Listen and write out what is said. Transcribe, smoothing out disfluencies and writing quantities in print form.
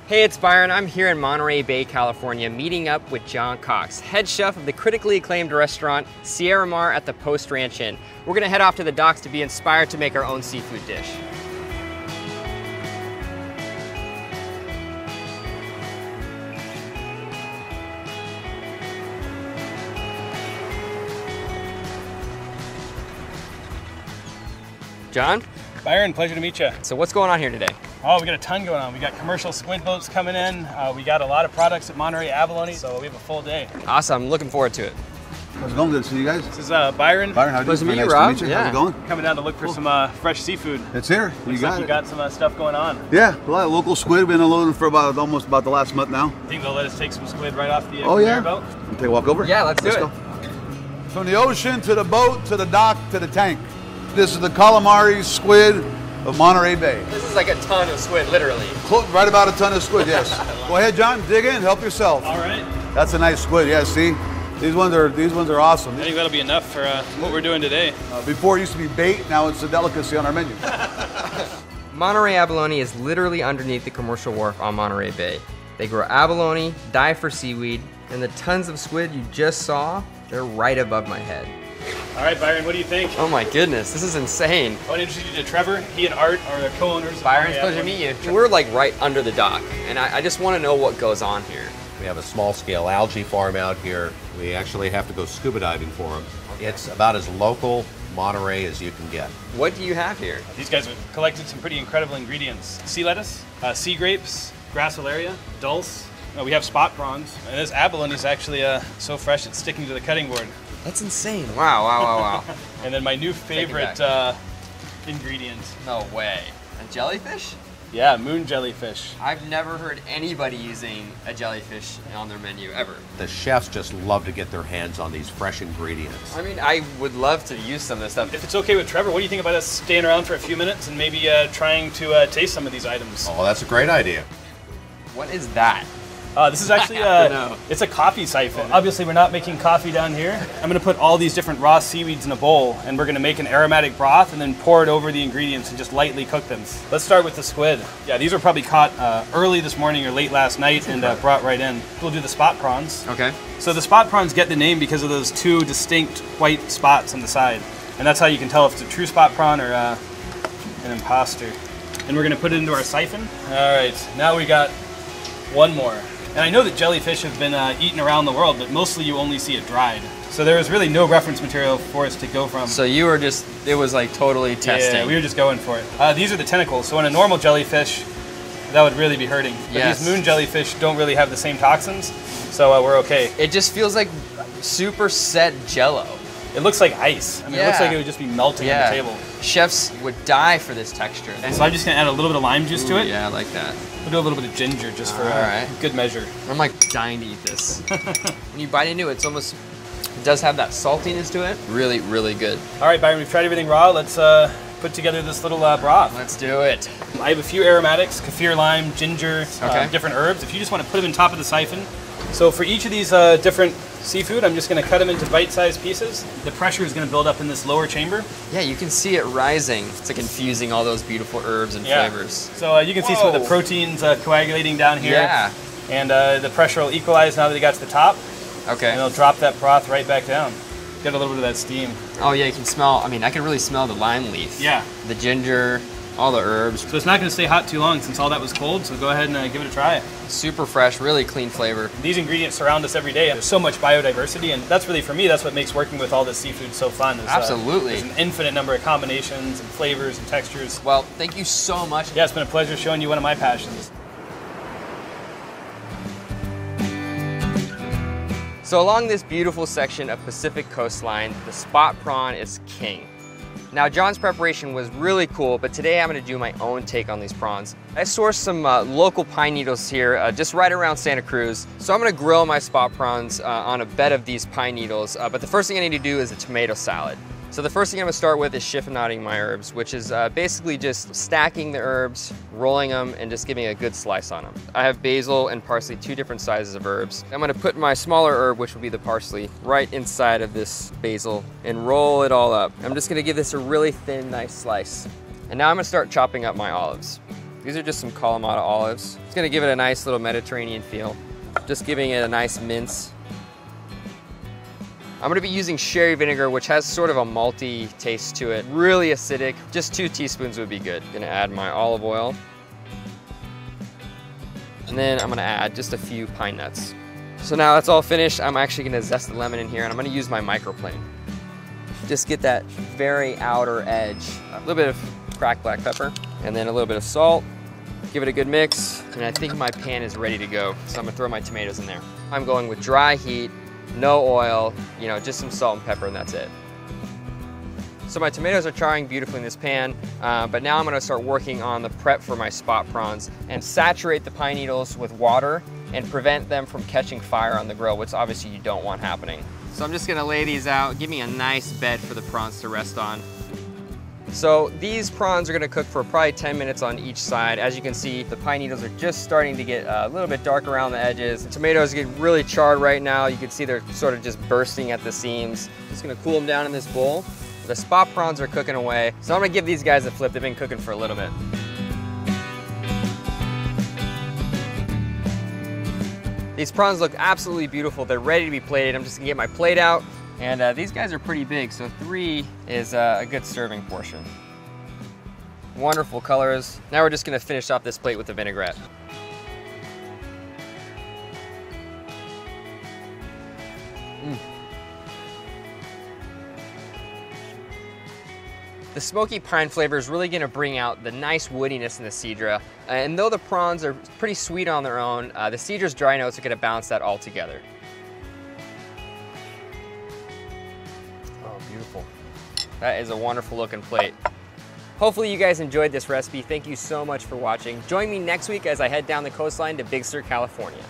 Hey, it's Byron. I'm here in Monterey Bay, California, meeting up with John Cox, head chef of the critically acclaimed restaurant Sierra Mar at the Post Ranch Inn. We're gonna head off to the docks to be inspired to make our own seafood dish. John? Byron, pleasure to meet you. So what's going on here today? Oh, we got a ton going on. We got commercial squid boats coming in. We got a lot of products at Monterey Abalone, so we have a full day. Awesome, I'm looking forward to it. How's it going? Good to see you guys. This is Byron. Byron, how are you? Pleasure to meet you, Nice Rob. to meet you. Yeah. How's it going? Coming down to look for some fresh seafood. It's here. Looks like you got some stuff going on. Yeah, a lot of local squid. We've been unloading for almost about the last month now. Think they'll let us take some squid right off the Oh yeah. boat? You take a walk over? Yeah, let's do it. Go. From the ocean to the boat to the dock to the tank. This is the calamari squid of Monterey Bay. This is like a ton of squid, literally. Right about a ton of squid, yes. Go ahead, John. Dig in. Help yourself. All right. That's a nice squid. Yeah, see? These ones are awesome. I think that'll be enough for what we're doing today. Before it used to be bait, now it's a delicacy on our menu. Monterey Abalone is literally underneath the commercial wharf on Monterey Bay. They grow abalone, dive for seaweed, and the tons of squid you just saw, they're right above my head. All right, Byron, what do you think? Oh my goodness, this is insane. I want to introduce you to Trevor. He and Art are the co-owners. Byron, it's a pleasure to meet you. We're like right under the dock, and I just want to know what goes on here. We have a small-scale algae farm out here. We actually have to go scuba diving for them. It's about as local Monterey as you can get. What do you have here? These guys have collected some pretty incredible ingredients. Sea lettuce, sea grapes, grassolaria, dulse. We have spot prawns, and this abalone is actually so fresh it's sticking to the cutting board. That's insane. Wow, wow, wow, wow. And then my new favorite ingredient. No way. A jellyfish? Yeah, moon jellyfish. I've never heard anybody using a jellyfish on their menu, ever. The chefs just love to get their hands on these fresh ingredients. I mean, I would love to use some of this stuff. If it's okay with Trevor, what do you think about us staying around for a few minutes and maybe trying to taste some of these items? Oh, that's a great idea. What is that? This is actually it's a coffee siphon. Obviously, we're not making coffee down here. I'm going to put all these different raw seaweeds in a bowl, and we're going to make an aromatic broth and then pour it over the ingredients and just lightly cook them. Let's start with the squid. Yeah, these were probably caught early this morning or late last night and brought right in. We'll do the spot prawns. Okay. So the spot prawns get the name because of those two distinct white spots on the side, and that's how you can tell if it's a true spot prawn or an imposter. And we're going to put it into our siphon. All right, now we got one more. And I know that jellyfish have been eaten around the world, but mostly you only see it dried. So there was really no reference material for us to go from. So you were just, it was like totally testing. Yeah, we were just going for it. These are the tentacles. So in a normal jellyfish, that would really be hurting. But yes. These moon jellyfish don't really have the same toxins, so we're okay. It just feels like super set Jello. It looks like ice. I mean, It looks like it would just be melting on the table. Chefs would die for this texture. So I'm just gonna add a little bit of lime juice to it. Yeah, I like that. We'll do a little bit of ginger just for good measure. I'm like dying to eat this. When you bite into it, it's almost, it does have that saltiness to it. Really, really good. All right, Byron, we've tried everything raw. Let's put together this little broth. Let's do it. I have a few aromatics, kaffir lime, ginger, different herbs. If you just want to put them in top of the siphon. So for each of these different seafood, I'm just going to cut them into bite-sized pieces. The pressure is going to build up in this lower chamber. Yeah, you can see it rising. It's like infusing all those beautiful herbs and flavors. So you can see some of the proteins coagulating down here. Yeah. And the pressure will equalize now that it got to the top. Okay. And it'll drop that broth right back down. Get a little bit of that steam. Oh yeah, you can smell, I mean, I can really smell the lime leaf. Yeah. The ginger, all the herbs. So it's not going to stay hot too long since all that was cold, so go ahead and give it a try. Super fresh, really clean flavor. These ingredients surround us every day. There's so much biodiversity, and that's really, for me, that's what makes working with all this seafood so fun. Absolutely. There's an infinite number of combinations and flavors and textures. Well, thank you so much. Yeah, it's been a pleasure showing you one of my passions. So along this beautiful section of Pacific coastline, the spot prawn is king. Now, John's preparation was really cool, but today I'm gonna do my own take on these prawns. I sourced some local pine needles here, just right around Santa Cruz. So I'm gonna grill my spot prawns on a bed of these pine needles, but the first thing I need to do is a tomato salad. So the first thing I'm gonna start with is chiffonading my herbs, which is basically just stacking the herbs, rolling them, and just giving a good slice on them. I have basil and parsley, 2 different sizes of herbs. I'm gonna put my smaller herb, which will be the parsley, right inside of this basil and roll it all up. I'm just gonna give this a really thin, nice slice. And now I'm gonna start chopping up my olives. These are just some Kalamata olives. It's gonna give it a nice little Mediterranean feel. Just giving it a nice mince. I'm gonna be using sherry vinegar, which has sort of a malty taste to it. Really acidic, just 2 teaspoons would be good. Gonna add my olive oil. And then I'm gonna add just a few pine nuts. So now that's all finished, I'm actually gonna zest the lemon in here, and I'm gonna use my microplane. Just get that very outer edge. A little bit of cracked black pepper, and then a little bit of salt. Give it a good mix, and I think my pan is ready to go. So I'm gonna throw my tomatoes in there. I'm going with dry heat, no oil, you know, just some salt and pepper, and that's it. So my tomatoes are charring beautifully in this pan, but now I'm gonna start working on the prep for my spot prawns and saturate the pine needles with water and prevent them from catching fire on the grill, which obviously you don't want happening. So I'm just gonna lay these out, give me a nice bed for the prawns to rest on. So these prawns are gonna cook for probably 10 minutes on each side. As you can see, the pine needles are just starting to get a little bit dark around the edges. The tomatoes get really charred right now. You can see they're sort of just bursting at the seams. Just gonna cool them down in this bowl. The spot prawns are cooking away. So I'm gonna give these guys a flip. They've been cooking for a little bit. These prawns look absolutely beautiful. They're ready to be plated. I'm just gonna get my plate out. And these guys are pretty big, so 3 is a good serving portion. Wonderful colors. Now we're just gonna finish off this plate with the vinaigrette. The smoky pine flavor is really gonna bring out the nice woodiness in the cedra. And though the prawns are pretty sweet on their own, the cedra's dry notes are gonna balance that all together. Oh, beautiful. That is a wonderful looking plate. Hopefully you guys enjoyed this recipe. Thank you so much for watching. Join me next week as I head down the coastline to Big Sur, California.